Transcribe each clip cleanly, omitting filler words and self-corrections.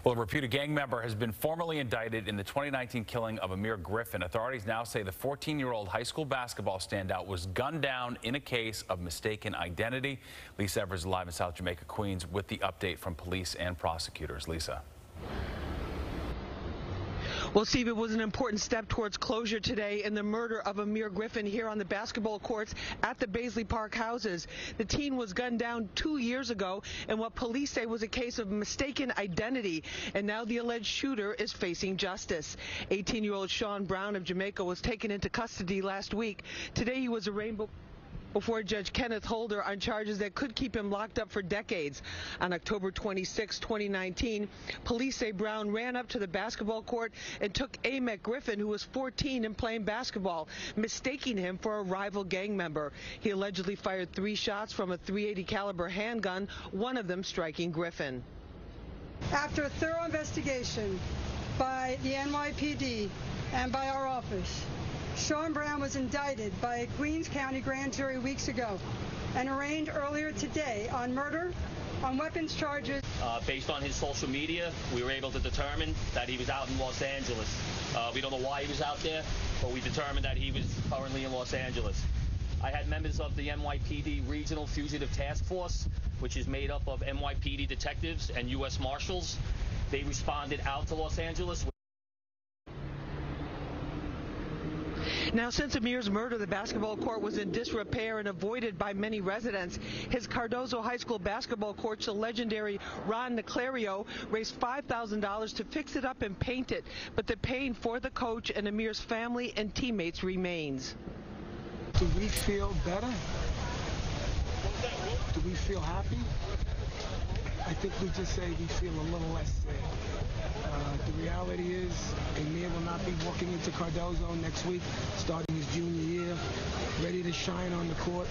Well, a reputed gang member has been formally indicted in the 2019 killing of Aamir Griffin. Authorities now say the 14-year-old high school basketball standout was gunned down in a case of mistaken identity. Lisa Evers is live in South Jamaica, Queens, with the update from police and prosecutors. Lisa. Well, Steve, it was an important step towards closure today in the murder of Aamir Griffin here on the basketball courts at the Baisley Park houses. The teen was gunned down 2 years ago in what police say was a case of mistaken identity, and now the alleged shooter is facing justice. 18-year-old Sean Brown of Jamaica was taken into custody last week. Today he was arraigned before Judge Kenneth Holder on charges that could keep him locked up for decades. On October 26, 2019, police say Brown ran up to the basketball court and took Aamir Griffin, who was 14 and playing basketball, mistaking him for a rival gang member. He allegedly fired 3 shots from a .380 caliber handgun, one of them striking Griffin. After a thorough investigation by the NYPD and by our office, Sean Brown was indicted by a Queens County grand jury weeks ago and arraigned earlier today on murder, on weapons charges. Based on his social media, we were able to determine that he was out in Los Angeles. We don't know why he was out there, but we determined that he was currently in Los Angeles. I had members of the NYPD Regional Fugitive Task Force, which is made up of NYPD detectives and U.S. Marshals. They responded out to Los Angeles. Now, since Aamir's murder, the basketball court was in disrepair and avoided by many residents. His Cardozo High School basketball coach, the legendary Ron Niclario, raised $5,000 to fix it up and paint it. But the pain for the coach and Aamir's family and teammates remains. Do we feel better? Do we feel happy? I think we just say we feel a little less sad. The reality is, Aamir will not be walking into Cardozo next week, starting his junior year, ready to shine on the court.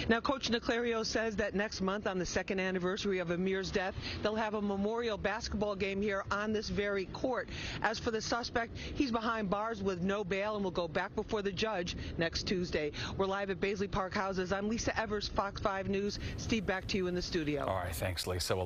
Now, Coach Niclario says that next month, on the 2nd anniversary of Aamir's death, they'll have a memorial basketball game here on this very court. As for the suspect, he's behind bars with no bail and will go back before the judge next Tuesday. We're live at Baisley Park houses. I'm Lisa Evers, Fox 5 News. Steve, back to you in the studio. All right, thanks, Lisa. Well,